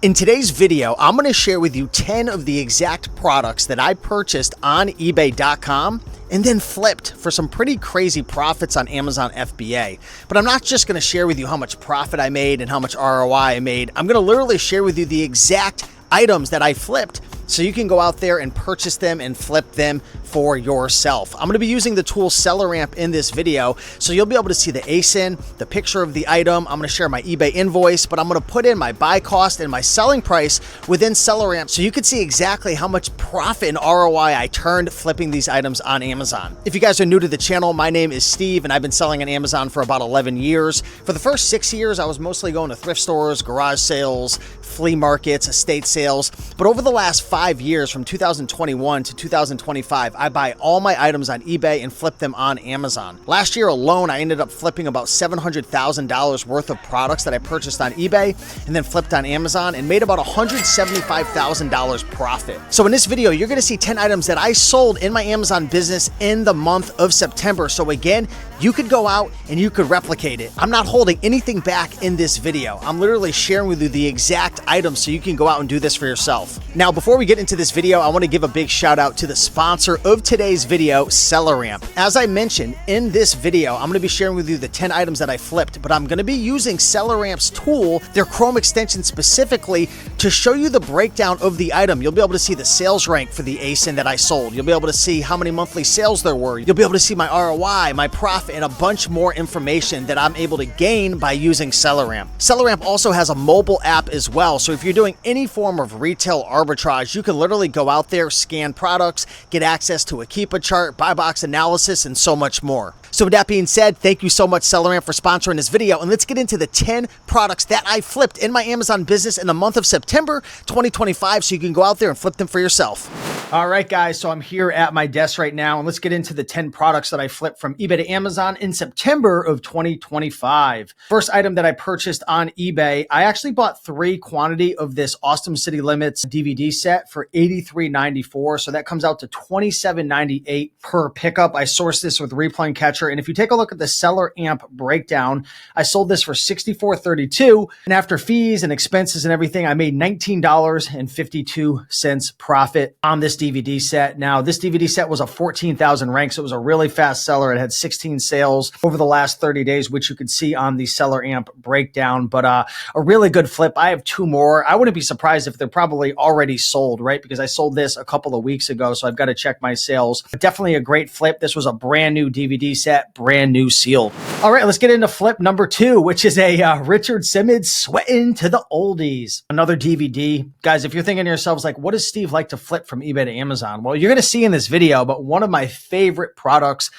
In today's video, I'm going to share with you 10 of the exact products that I purchased on eBay.com and then flipped for some pretty crazy profits on Amazon FBA. But I'm not just going to share with you how much profit I made and how much ROI I made. I'm going to literally share with you the exact items that I flipped so you can go out there and purchase them and flip them for yourself. I'm going to be using the tool SellerAmp in this video, so you'll be able to see the ASIN, the picture of the item. I'm going to share my eBay invoice, but I'm going to put in my buy cost and my selling price within SellerAmp so you can see exactly how much profit and ROI I turned flipping these items on Amazon. If you guys are new to the channel, my name is Steve and I've been selling on Amazon for about 11 years. For the first 6 years, I was mostly going to thrift stores, garage sales, flea markets, estate sales. But over the last 5 years, from 2021 to 2025, I buy all my items on eBay and flip them on Amazon. Last year alone, I ended up flipping about $700,000 worth of products that I purchased on eBay and then flipped on Amazon and made about $175,000 profit. So in this video, you're going to see 10 items that I sold in my Amazon business in the month of September. So again, you could go out and you could replicate it. I'm not holding anything back in this video. I'm literally sharing with you the exact items so you can go out and do this for yourself. Now, before we get into this video, I want to give a big shout out to the sponsor of today's video, SellerAmp. As I mentioned in this video, I'm going to be sharing with you the 10 items that I flipped, but I'm going to be using SellerAmp's tool, their Chrome extension specifically, to show you the breakdown of the item. You'll be able to see the sales rank for the ASIN that I sold. You'll be able to see how many monthly sales there were. You'll be able to see my ROI, my profit, and a bunch more information that I'm able to gain by using SellerAmp. SellerAmp also has a mobile app as well, so if you're doing any form of retail arbitrage, you can literally go out there, scan products, get access to a Keepa chart, buy box analysis, and so much more. So with that being said, thank you so much, SellerAmp, for sponsoring this video, and let's get into the 10 products that I flipped in my Amazon business in the month of September 2025 so you can go out there and flip them for yourself. All right, guys, so I'm here at my desk right now, and let's get into the 10 products that I flipped from eBay to Amazon in September of 2025. First item that I purchased on eBay, I actually bought 3 quantity of this Awesome City Limits DVD set for $83.94, so that comes out to $27.98 per pickup. I sourced this with Replay Catcher, and if you take a look at the SellerAmp breakdown, I sold this for $64.32, and after fees and expenses and everything, I made $19.52 profit on this DVD set. Now, this DVD set was a 14,000 rank, so it was a really fast seller. It had 16 sales over the last 30 days, which you could see on the SellerAmp breakdown, but a really good flip. I have 2 more. I wouldn't be surprised if they're probably already sold, right? Because I sold this a couple of weeks ago, so I've got to check my sales. But definitely a great flip. This was a brand new DVD set, brand new sealed. All right, let's get into flip number 2, which is a Richard Simmons Sweatin' to the Oldies. Another DVD. Guys, if you're thinking to yourselves, like, what does Steve like to flip from eBay to Amazon? Well, you're going to see in this video, but one of my favorite products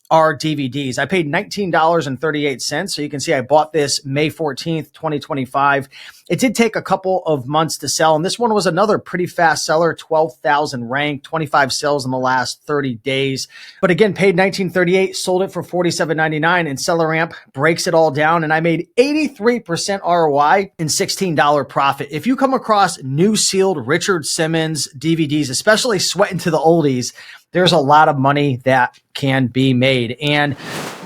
are DVDs. I paid $19.38. So you can see I bought this May 14th, 2025. It did take a couple of months to sell. And this one was another pretty fast seller, 12,000 rank, 25 sales in the last 30 days. But again, paid $19.38, sold it for $47.99, and SellerAmp breaks it all down. And I made 83% ROI and $16 profit. If you come across new sealed Richard Simmons DVDs, especially Sweatin' to the Oldies, there's a lot of money that can be made. And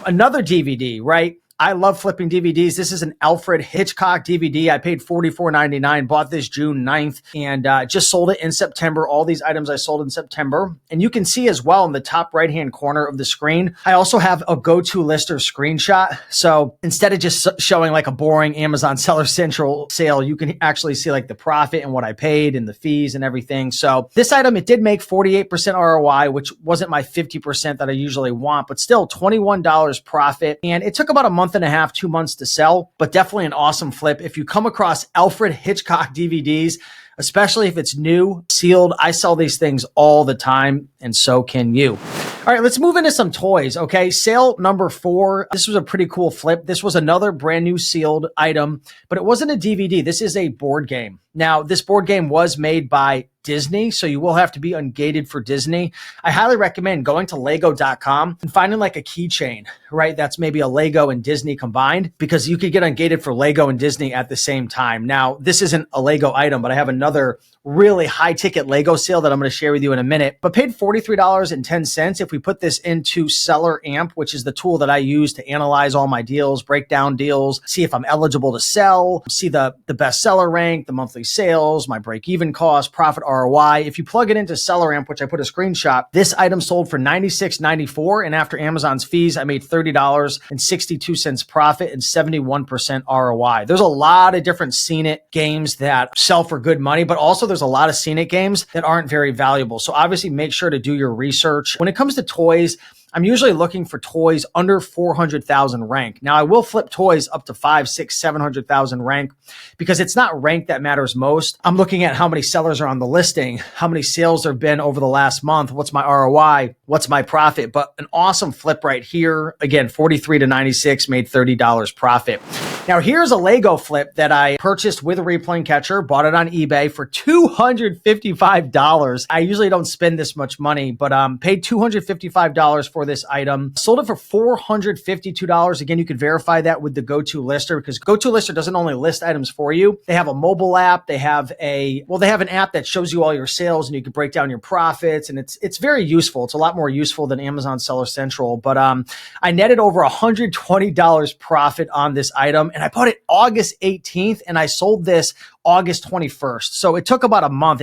another DVD, right? I love flipping DVDs. This is an Alfred Hitchcock DVD. I paid $44.99, bought this June 9th, and just sold it in September. All these items I sold in September. And you can see as well in the top right-hand corner of the screen, I also have a go-to lister screenshot. So instead of just showing like a boring Amazon Seller Central sale, you can actually see like the profit and what I paid and the fees and everything. So this item, it did make 48% ROI, which wasn't my 50% that I usually want, but still $21 profit. And it took about a month and a half, 2 months to sell, but definitely an awesome flip. If you come across Alfred Hitchcock DVDs, especially if it's new, sealed, I sell these things all the time, and so can you. All right, let's move into some toys, okay? Sale number 4. This was a pretty cool flip. This was another brand new sealed item, but it wasn't a DVD. This is a board game. Now, this board game was made by Disney, so you will have to be ungated for Disney. I highly recommend going to Lego.com and finding like a keychain, right? That's maybe a Lego and Disney combined, because you could get ungated for Lego and Disney at the same time. Now, this isn't a Lego item, but I have another really high ticket Lego sale that I'm going to share with you in a minute, but paid $43.10. If if we put this into Seller Amp, which is the tool that I use to analyze all my deals, break down deals, see if I'm eligible to sell, see the best seller rank, the monthly sales, my break-even cost, profit ROI. If you plug it into Seller Amp, which I put a screenshot, this item sold for $96.94, and after Amazon's fees, I made $30.62 profit and 71% ROI. There's a lot of different Scene It games that sell for good money, but also there's a lot of Scene It games that aren't very valuable. So obviously make sure to do your research. When it comes to toys, I'm usually looking for toys under 400,000 rank. Now I will flip toys up to 5, 6, 700,000 rank because it's not rank that matters most. I'm looking at how many sellers are on the listing, how many sales there have been over the last month, what's my ROI, what's my profit. But an awesome flip right here. Again, 43 to 96 made $30 profit. Now here's a Lego flip that I purchased with a replaying catcher, bought it on eBay for $255. I usually don't spend this much money, but paid $255 for this item. Sold it for $452. Again, you could verify that with the GoToLister because GoToLister doesn't only list items for you. They have a mobile app. They have an app that shows you all your sales and you can break down your profits. And it's very useful. It's a lot more useful than Amazon Seller Central. But I netted over $120 profit on this item. And I bought it August 18th and I sold this August 21st. So it took about a month.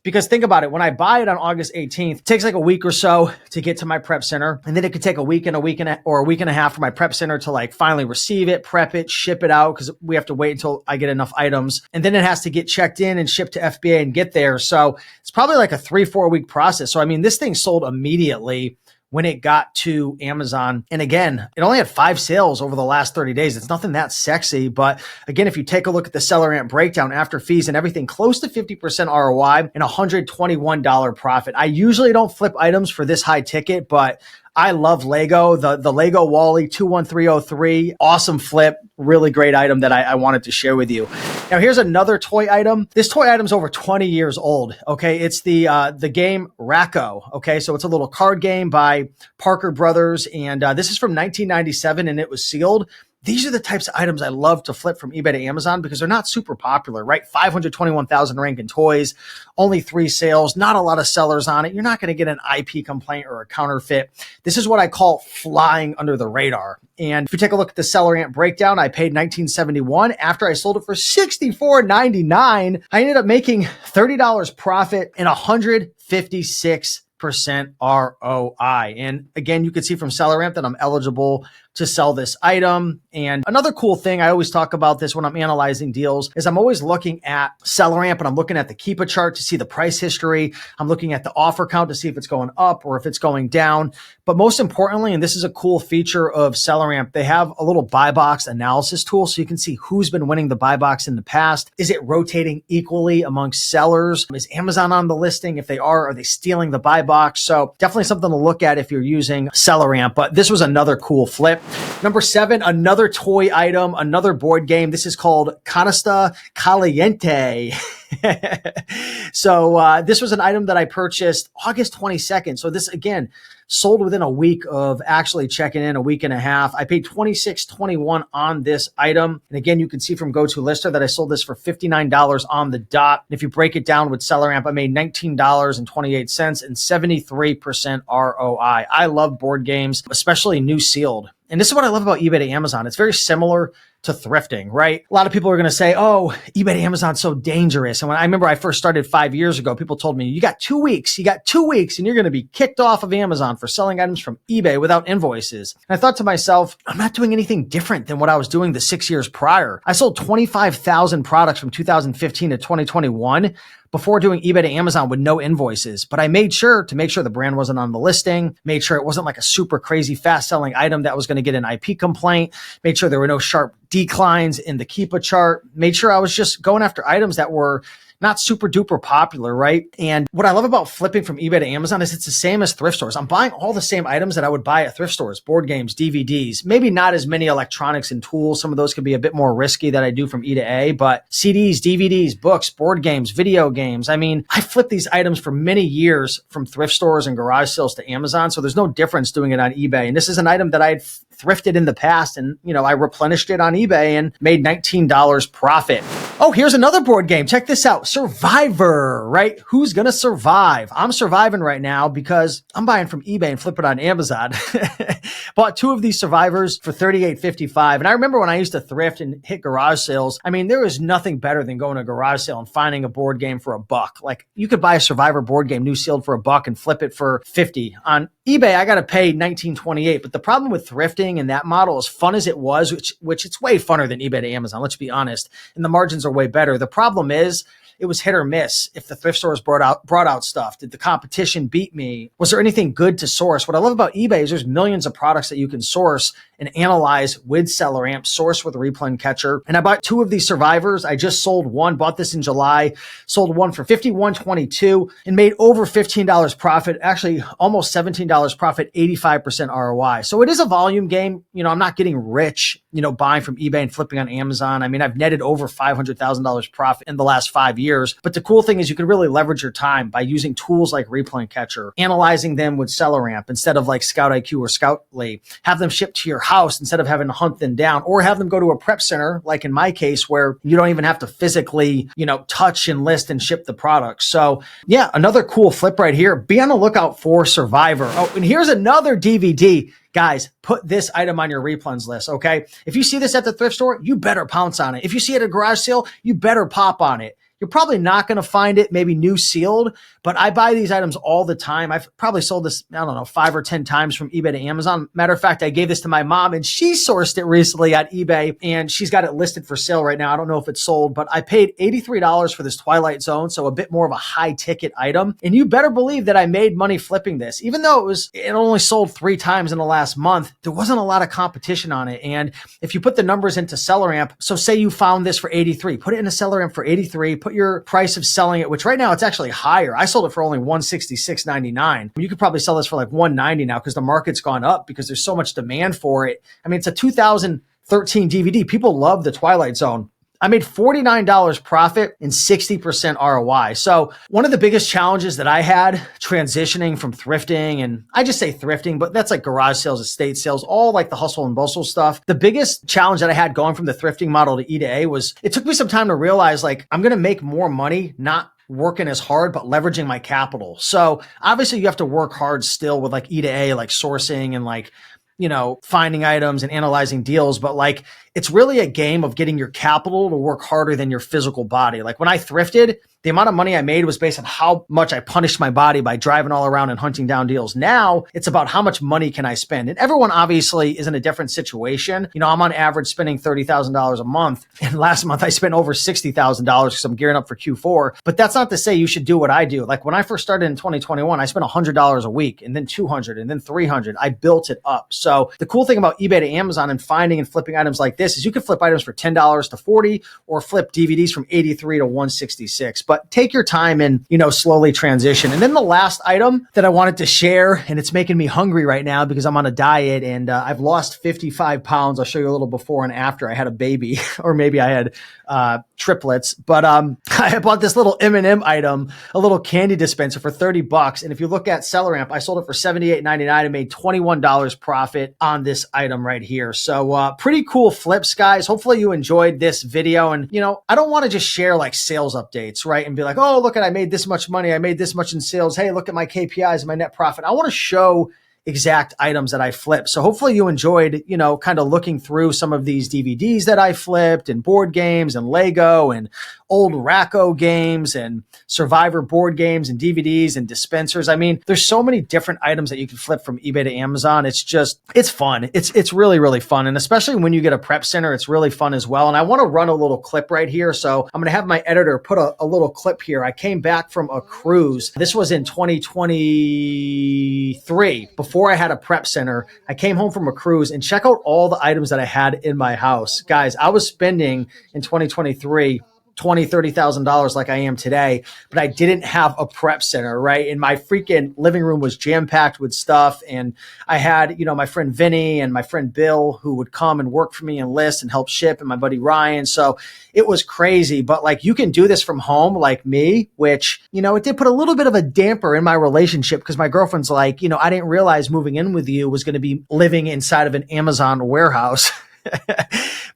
Because think about it, when I buy it on August 18th, it takes like a week or so to get to my prep center. And then it could take a week and a half for my prep center to like finally receive it, prep it, ship it out because we have to wait until I get enough items. And then it has to get checked in and shipped to FBA and get there. So it's probably like a 3-4 week process. So I mean, this thing sold immediately when it got to Amazon. And again, it only had 5 sales over the last 30 days. It's nothing that sexy. But again, if you take a look at the Seller Amp breakdown after fees and everything, close to 50% ROI and $121 profit. I usually don't flip items for this high ticket, but I love Lego, the Lego Wally 21303, awesome flip, really great item that I wanted to share with you. Now here's another toy item. This toy item's over 20 years old. Okay, it's the game Racco. Okay, so it's a little card game by Parker Brothers, and this is from 1997, and it was sealed. These are the types of items I love to flip from eBay to Amazon because they're not super popular, right? 521,000 rank in toys, only 3 sales, not a lot of sellers on it. You're not going to get an IP complaint or a counterfeit. This is what I call flying under the radar. And if you take a look at the Seller Amp breakdown, I paid $19.71. After I sold it for $64.99, I ended up making $30 profit and 156% ROI. And again, you can see from Seller Amp that I'm eligible to sell this item. And another cool thing, I always talk about this when I'm analyzing deals, is I'm always looking at Seller Amp and I'm looking at the Keepa chart to see the price history. I'm looking at the offer count to see if it's going up or if it's going down. But most importantly, and this is a cool feature of Seller Amp, they have a little buy box analysis tool so you can see who's been winning the buy box in the past. Is it rotating equally amongst sellers? Is Amazon on the listing? If they are they stealing the buy box? So definitely something to look at if you're using Seller Amp. But this was another cool flip. Number 7, another toy item, another board game. This is called Canasta Caliente. So this was an item that I purchased August 22nd. So this, again, sold within a week of actually checking in, a week and a half. I paid $26.21 on this item. And again, you can see from GoToLister that I sold this for $59 on the dot. And if you break it down with Seller Amp, I made $19.28 and 73% ROI. I love board games, especially new sealed. And this is what I love about eBay to Amazon. It's very similar to thrifting, right? A lot of people are going to say, oh, eBay to Amazon's so dangerous. And when I remember I first started 5 years ago, people told me, you got 2 weeks, and you're going to be kicked off of Amazon for selling items from eBay without invoices. And I thought to myself, I'm not doing anything different than what I was doing the 6 years prior. I sold 25,000 products from 2015 to 2021 before doing eBay to Amazon with no invoices. But I made sure the brand wasn't on the listing, made sure it wasn't like a super crazy fast selling item that was going to get an IP complaint, made sure there were no sharp declines in the Keepa chart, made sure I was just going after items that were not super duper popular, right? And what I love about flipping from eBay to Amazon is it's the same as thrift stores. I'm buying all the same items that I would buy at thrift stores, board games, DVDs, maybe not as many electronics and tools. Some of those could be a bit more risky that I do from E to A, but CDs, DVDs, books, board games, video games. I mean, I flipped these items for many years from thrift stores and garage sales to Amazon. So there's no difference doing it on eBay. And this is an item that I had thrifted in the past, and I replenished it on eBay and made $19 profit. Oh, here's another board game. Check this out. Survivor, right? Who's going to survive? I'm surviving right now because I'm buying from eBay and flipping on Amazon. Bought 2 of these Survivors for $38.55. And I remember when I used to thrift and hit garage sales, I mean, there is nothing better than going to a garage sale and finding a board game for $1. Like, you could buy a Survivor board game new sealed for $1 and flip it for $50. On eBay, I got to pay $19.28. But the problem with thrifting and that model, as fun as it was, which it's way funner than eBay to Amazon, let's be honest, and the margins are way better. The problem is, it was hit or miss. If the thrift stores brought out stuff, did the competition beat me? Was there anything good to source? What I love about eBay is there's millions of products that you can source and analyze with SellerAmp, source with Replen Catcher. And I bought 2 of these Survivors. I just sold one, bought this in July, sold one for $51.22 and made over $15 profit, actually almost $17 profit, 85% ROI. So it is a volume game. I'm not getting rich, buying from eBay and flipping on Amazon. I mean, I've netted over $500,000 profit in the last 5 years. But the cool thing is you can really leverage your time by using tools like Replen Catcher, analyzing them with SellerAmp instead of like Scout IQ or Scoutly, have them shipped to your house instead of having to hunt them down, or have them go to a prep center, like in my case, where you don't even have to physically, touch and list and ship the product. So yeah, another cool flip right here. Be on the lookout for Survivor. Oh, and here's another DVD. Guys, put this item on your replens list, okay? If you see this at the thrift store, you better pounce on it. If you see it at a garage sale, you better pop on it. You're probably not going to find it maybe new sealed, but I buy these items all the time. I've probably sold this, 5 or 10 times from eBay to Amazon. Matter of fact, I gave this to my mom and she sourced it recently at eBay and she's got it listed for sale right now. I don't know if it's sold, but I paid $83 for this Twilight Zone. So a bit more of a high ticket item. And you better believe that I made money flipping this. Even though it only sold 3 times in the last month, there wasn't a lot of competition on it. And if you put the numbers into SellerAmp, so say you found this for 83, put it into SellerAmp for 83, put your price of selling it, which right now it's actually higher. I sold it for only $166.99. You could probably sell this for like $190 now because the market's gone up because there's so much demand for it. I mean, it's a 2013 DVD. People love the Twilight Zone. I made $49 profit and 60% ROI. So one of the biggest challenges that I had transitioning from thrifting, and I just say thrifting, but that's like garage sales, estate sales, all like the hustle and bustle stuff. The biggest challenge that I had going from the thrifting model to E to A was it took me some time to realize like I'm going to make more money, not working as hard, but leveraging my capital. So obviously you have to work hard still with like E to A, like sourcing and like, finding items and analyzing deals, but like it's really a game of getting your capital to work harder than your physical body. Like when I thrifted, the amount of money I made was based on how much I punished my body by driving all around and hunting down deals. Now it's about how much money can I spend? And everyone obviously is in a different situation. I'm on average spending $30,000 a month. And last month I spent over $60,000 because I'm gearing up for Q4. But that's not to say you should do what I do. Like when I first started in 2021, I spent $100 a week and then $200 and then $300. I built it up. So the cool thing about eBay to Amazon and finding and flipping items like this is you can flip items for $10 to $40 or flip DVDs from $83 to $166. But take your time and, slowly transition. And then the last item that I wanted to share, and it's making me hungry right now because I'm on a diet and I've lost 55 pounds. I'll show you a little before and after I had a baby, or maybe I had triplets. But I bought this little M&M item, a little candy dispenser for $30. And if you look at SellerAmp, I sold it for $78.99 and made $21 profit on this item right here. So pretty cool flips, guys. Hopefully you enjoyed this video. And, I don't want to just share like sales updates, right? And be like, oh, look at, I made this much money. I made this much in sales. Hey, look at my KPIs and my net profit. I want to show exact items that I flipped. So hopefully you enjoyed, kind of looking through some of these DVDs that I flipped and board games and Lego and old Racco games and Survivor board games and DVDs and dispensers. I mean, there's so many different items that you can flip from eBay to Amazon. It's fun. It's really, really fun. And especially when you get a prep center, it's really fun as well. And I want to run a little clip right here. So I'm going to have my editor put a little clip here. I came back from a cruise. This was in 2023. Before I had a prep center, I came home from a cruise and check out all the items that I had in my house. Guys, I was spending in 2023 $20,000, $30,000 like I am today, but I didn't have a prep center, right? And my freaking living room was jam-packed with stuff. And I had, my friend Vinny and my friend Bill who would come and work for me and list and help ship, and my buddy Ryan. So it was crazy, but like you can do this from home like me, which, it did put a little bit of a damper in my relationship because my girlfriend's like, I didn't realize moving in with you was going to be living inside of an Amazon warehouse.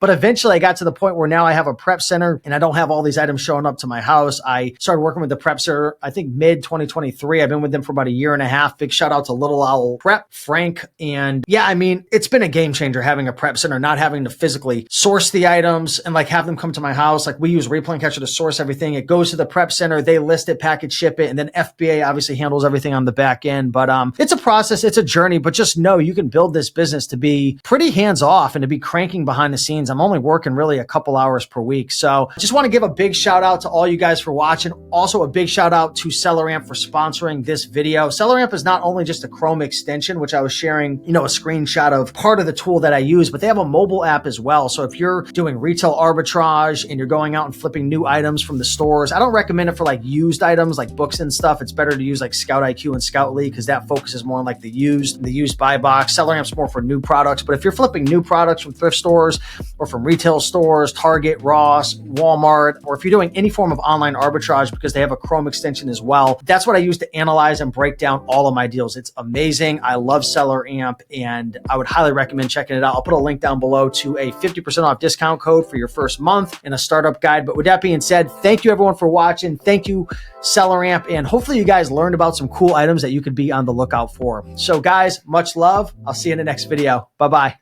But eventually I got to the point where now I have a prep center and I don't have all these items showing up to my house. I started working with the prep center, I think mid 2023. I've been with them for about a year and a half. Big shout out to Little Owl Prep, Frank. And yeah, it's been a game changer having a prep center, not having to physically source the items and like have them come to my house. Like we use Replan Catcher to source everything. It goes to the prep center. They list it, package, ship it. And then FBA obviously handles everything on the back end. But it's a process. It's a journey, but just know you can build this business to be pretty hands off and to be cranking behind the scenes. I'm only working really a couple hours per week. So I just want to give a big shout out to all you guys for watching. Also a big shout out to SellerAmp for sponsoring this video. SellerAmp is not only just a Chrome extension, which I was sharing, a screenshot of part of the tool that I use, but they have a mobile app as well. So if you're doing retail arbitrage and you're going out and flipping new items from the stores, I don't recommend it for like used items like books and stuff. It's better to use like Scout IQ and Scoutly because that focuses more on like the used buy box. SellerAmp's more for new products. But if you're flipping new products from thrift stores or from retail stores, Target, Ross, Walmart, or if you're doing any form of online arbitrage because they have a Chrome extension as well, that's what I use to analyze and break down all of my deals. It's amazing. I love SellerAmp and I would highly recommend checking it out. I'll put a link down below to a 50% off discount code for your first month and a startup guide. But with that being said, thank you everyone for watching. Thank you, SellerAmp. And hopefully you guys learned about some cool items that you could be on the lookout for. So guys, much love. I'll see you in the next video. Bye-bye.